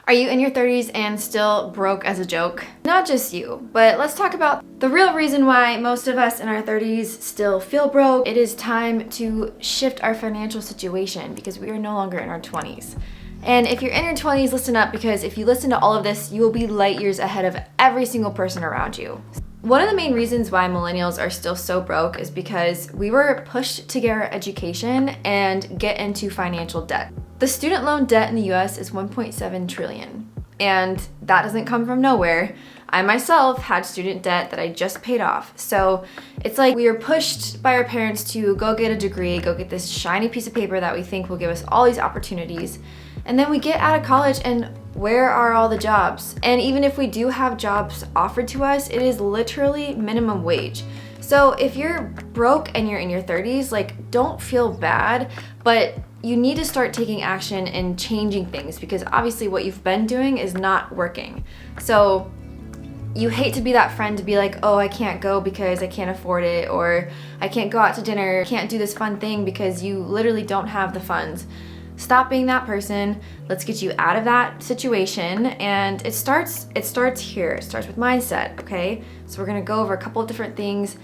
Are you in your 30s and still broke as a joke? Not just you, but let's talk about the real reason why most of us in our 30s still feel broke. It is time to shift our financial situation because we are no longer in our 20s. And if you're in your 20s, listen up, because if you listen to all of this, you will be light years ahead of every single person around you. One of the main reasons why millennials are still so broke is because we were pushed to get our education and get into financial debt. The student loan debt in the US is 1.7 trillion, and that doesn't come from nowhere. I myself had student debt that I just paid off. So it's like we were pushed by our parents to go get a degree, go get this shiny piece of paper that we think will give us all these opportunities. And then we get out of college and where are all the jobs? And even if we do have jobs offered to us, it is literally minimum wage. So if you're broke and you're in your 30s, like, don't feel bad, but you need to start taking action and changing things, because obviously what you've been doing is not working. So you hate to be that friend to be like, oh, I can't go because I can't afford it, or I can't go out to dinner, can't do this fun thing because you literally don't have the funds. Stop being that person. Let's get you out of that situation. And it starts here. It starts with mindset, okay? So we're gonna go over a couple of different things.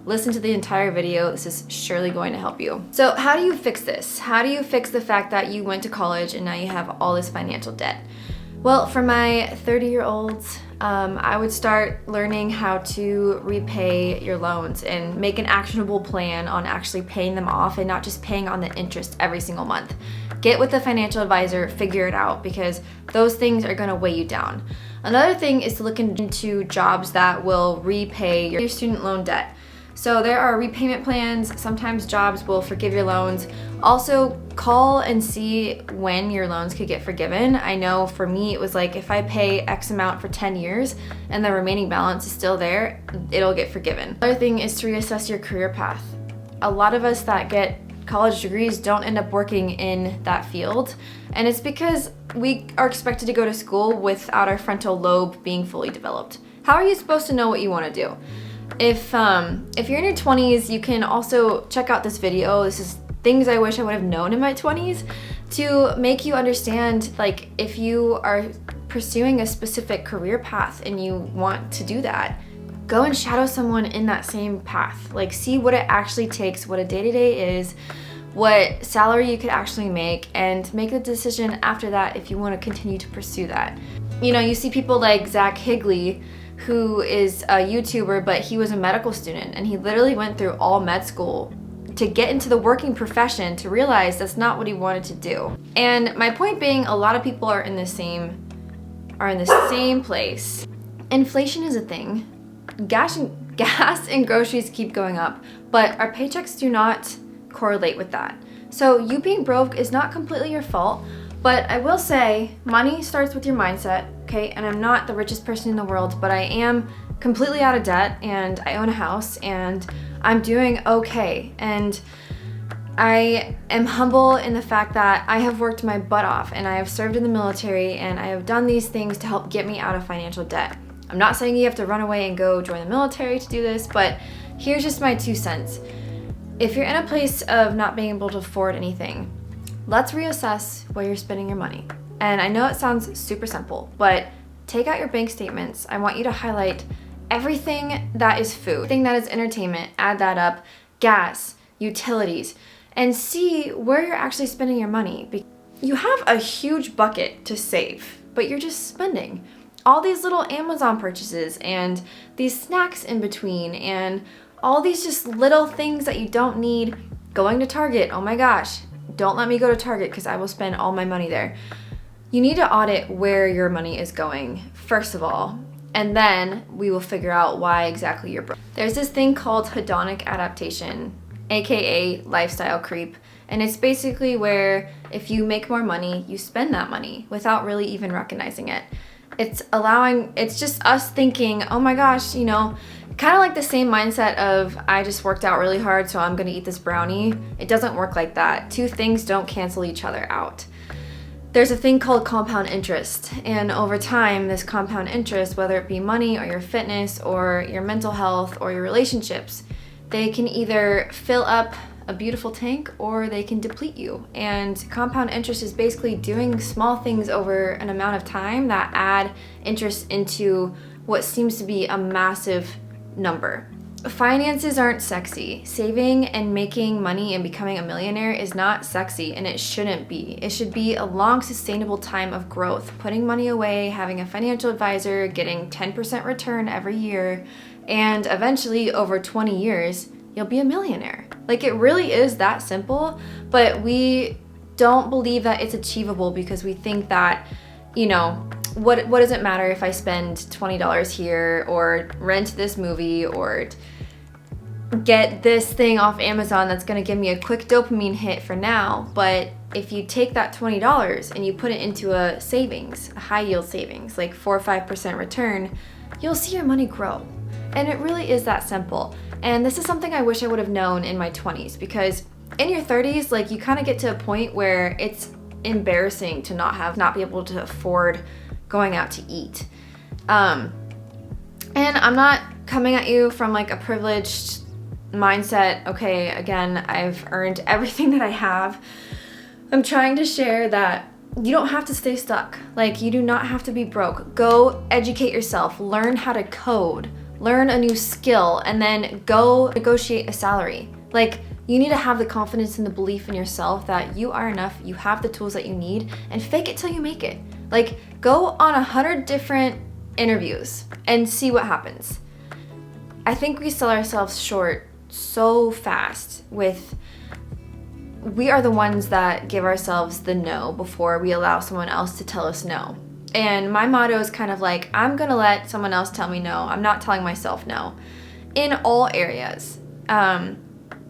Listen to the entire video. This is surely going to help you. So how do you fix this? How do you fix the fact that you went to college and now you have all this financial debt? Well, for my 30-year-olds, I would start learning how to repay your loans and make an actionable plan on actually paying them off and not just paying on the interest every single month. Get with a financial advisor, figure it out, because those things are gonna weigh you down. Another thing is to look into jobs that will repay your student loan debt. So there are repayment plans. Sometimes jobs will forgive your loans. Also, call and see when your loans could get forgiven. I know for me, it was like if I pay X amount for 10 years and the remaining balance is still there, it'll get forgiven. Another thing is to reassess your career path. A lot of us that get college degrees don't end up working in that field, and it's because we are expected to go to school without our frontal lobe being fully developed. How are you supposed to know what you want to do? If you're in your 20s, you can also check out this video. This is things I wish I would have known in my 20s to make you understand, like, if you are pursuing a specific career path and you want to do that, go and shadow someone in that same path. Like, see what it actually takes, what a day-to-day is, what salary you could actually make, and make a decision after that if you want to continue to pursue that. You know, you see people like Zach Higley, who is a YouTuber, but he was a medical student, and he literally went through all med school to get into the working profession to realize that's not what he wanted to do. And my point being, a lot of people are in the same place. Inflation is a thing. Gas and groceries keep going up, but our paychecks do not correlate with that. So you being broke is not completely your fault, but I will say money starts with your mindset, okay? And I'm not the richest person in the world, but I am completely out of debt, and I own a house, and I'm doing okay. And I am humble in the fact that I have worked my butt off, and I have served in the military, and I have done these things to help get me out of financial debt. I'm not saying you have to run away and go join the military to do this, but here's just my 2 cents. If you're in a place of not being able to afford anything, let's reassess where you're spending your money. And I know it sounds super simple, but take out your bank statements. I want you to highlight everything that is food, everything that is entertainment, add that up, gas, utilities, and see where you're actually spending your money. You have a huge bucket to save, but you're just spending all these little Amazon purchases and these snacks in between and all these just little things that you don't need. Going to Target, oh my gosh, don't let me go to Target because I will spend all my money there. You need to audit where your money is going, first of all, and then we will figure out why exactly you're broke. There's this thing called hedonic adaptation, aka lifestyle creep, and it's basically where if you make more money, you spend that money without really even recognizing it. It's just us thinking, oh my gosh, you know, kind of like the same mindset of I just worked out really hard, so I'm gonna eat this brownie. It doesn't work like that. 2 things don't cancel each other out. There's a thing called compound interest, and over time, this compound interest, whether it be money or your fitness or your mental health or your relationships, they can either fill up a beautiful tank, or they can deplete you. And compound interest is basically doing small things over an amount of time that add interest into what seems to be a massive number. Finances aren't sexy. Saving and making money and becoming a millionaire is not sexy, and it shouldn't be. It should be a long, sustainable time of growth. Putting money away, having a financial advisor, getting 10% return every year, and eventually over 20 years, you'll be a millionaire. Like, it really is that simple, but we don't believe that it's achievable because we think that, you know, what does it matter if I spend $20 here, or rent this movie, or get this thing off Amazon that's gonna give me a quick dopamine hit for now. But if you take that $20 and you put it into a savings, a high yield savings, like 4 or 5% return, you'll see your money grow. And it really is that simple. And this is something I wish I would have known in my 20s, because in your 30s, like, you kind of get to a point where it's embarrassing to not be able to afford going out to eat. And I'm not coming at you from like a privileged mindset. Okay, again, I've earned everything that I have. I'm trying to share that you don't have to stay stuck. Like, you do not have to be broke. Go educate yourself, learn how to code, learn a new skill, and then go negotiate a salary. Like, you need to have the confidence and the belief in yourself that you are enough, you have the tools that you need, and fake it till you make it. Like, go on 100 different interviews and see what happens. I think we sell ourselves short so fast we are the ones that give ourselves the no before we allow someone else to tell us no. And my motto is kind of like, I'm gonna let someone else tell me no. I'm not telling myself no. In all areas. A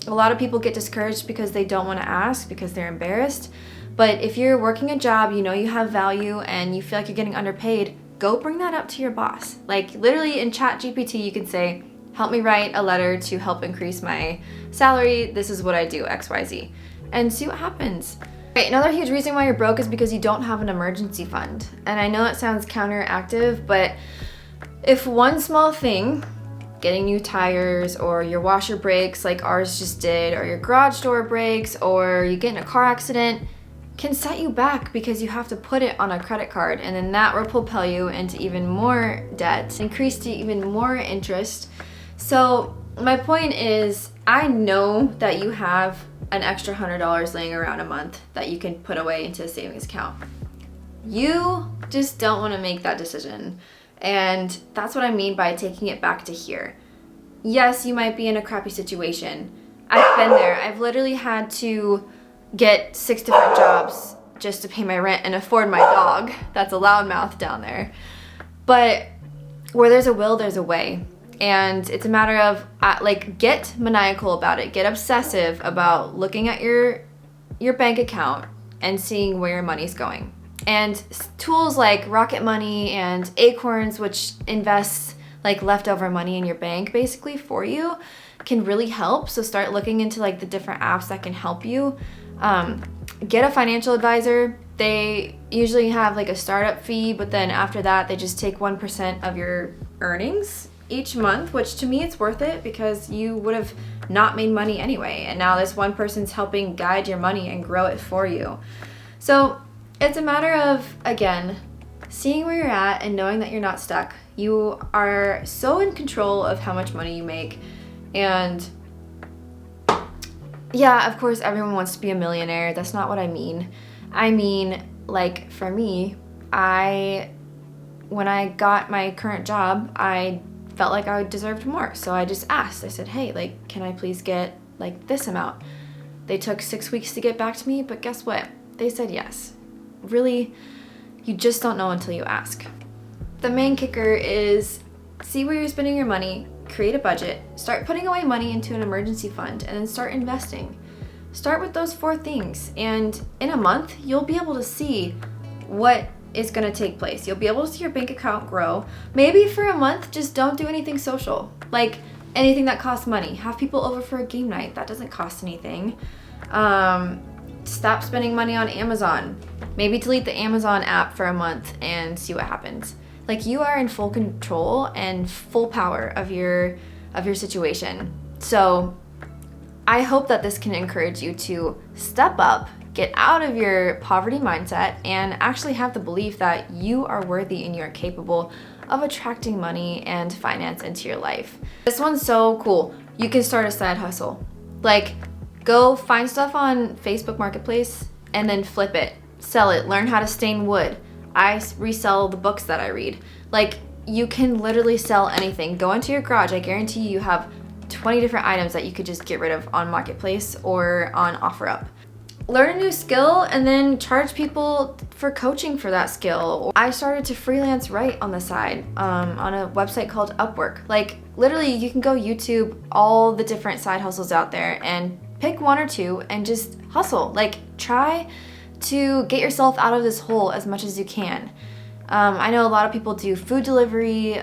lot of people get discouraged because they don't want to ask, because they're embarrassed. But if you're working a job, you know you have value, and you feel like you're getting underpaid, go bring that up to your boss. Like, literally in ChatGPT, you can say, help me write a letter to help increase my salary. This is what I do, XYZ. And see what happens. Right, another huge reason why you're broke is because you don't have an emergency fund. And I know it sounds counteractive, but if one small thing, getting new tires, or your washer breaks like ours just did, or your garage door breaks, or you get in a car accident, can set you back because you have to put it on a credit card, and then that will propel you into even more debt, increase to even more interest. So my point is, I know that you have an extra $100 laying around a month that you can put away into a savings account. You just don't want to make that decision. And that's what I mean by taking it back to here. Yes, you might be in a crappy situation. I've been there. I've literally had to get 6 different jobs just to pay my rent and afford my dog. That's a loudmouth down there. But where there's a will, there's a way. And it's a matter of, get maniacal about it. Get obsessive about looking at your bank account and seeing where your money's going. And tools like Rocket Money and Acorns, which invests like leftover money in your bank basically for you, can really help. So start looking into like the different apps that can help you. Get a financial advisor. They usually have like a startup fee, but then after that, they just take 1% of your earnings each month, which to me it's worth it because you would have not made money anyway. And now this one person's helping guide your money and grow it for you. So it's a matter of, again, seeing where you're at and knowing that you're not stuck. You are so in control of how much money you make. And yeah, of course, everyone wants to be a millionaire. That's not what I mean. I mean, like, for me, when I got my current job, I felt like I deserved more. So I just asked. I said, hey, like, can I please get like this amount? They took 6 weeks to get back to me, but guess what? They said yes. Really, you just don't know until you ask. The main kicker is see where you're spending your money, create a budget, start putting away money into an emergency fund, and then start investing. Start with those 4 things, and in a month, you'll be able to see what is going to take place. You'll be able to see your bank account grow. Maybe for a month, just don't do anything social, like anything that costs money. Have people over for a game night. That doesn't cost anything. Stop spending money on Amazon. Maybe delete the Amazon app for a month and see what happens. Like, you are in full control and full power of your situation. So I hope that this can encourage you to step up, get out of your poverty mindset, and actually have the belief that you are worthy and you're capable of attracting money and finance into your life. This one's so cool. You can start a side hustle. Like, go find stuff on Facebook Marketplace and then flip it, sell it, learn how to stain wood. I resell the books that I read. Like, you can literally sell anything. Go into your garage. I guarantee you have 20 different items that you could just get rid of on Marketplace or on OfferUp. Learn a new skill and then charge people for coaching for that skill. I started to freelance write on the side on a website called Upwork. Like, literally, you can go YouTube all the different side hustles out there and pick one or two and just hustle. Like, try to get yourself out of this hole as much as you can. I know a lot of people do food delivery,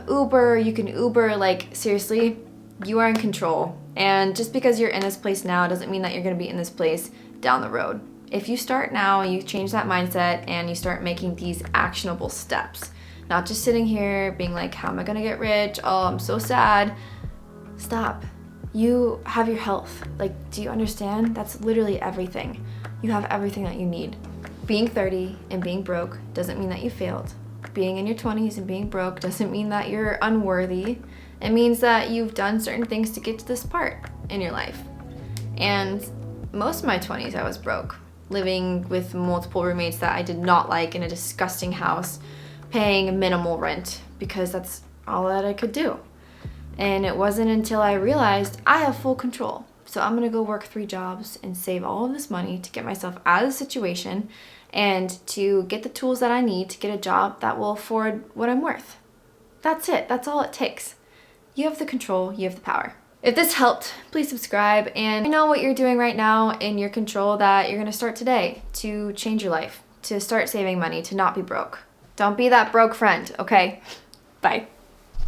Uber. You can Uber. Like, seriously, you are in control. And just because you're in this place now doesn't mean that you're going to be in this place down the road. If you start now, you change that mindset and you start making these actionable steps, not just sitting here being like, how am I going to get rich? Oh, I'm so sad. Stop. You have your health. Like, do you understand? That's literally everything. You have everything that you need. Being 30 and being broke doesn't mean that you failed. Being in your 20s and being broke doesn't mean that you're unworthy. It means that you've done certain things to get to this part in your life. And most of my 20s, I was broke, living with multiple roommates that I did not like in a disgusting house, paying minimal rent because that's all that I could do. And it wasn't until I realized I have full control. So I'm gonna go work 3 jobs and save all of this money to get myself out of the situation and to get the tools that I need to get a job that will afford what I'm worth. That's it. That's all it takes. You have the control, you have the power. If this helped, please subscribe, and I know what you're doing right now in your control that you're gonna start today to change your life, to start saving money, to not be broke. Don't be that broke friend, okay? Bye.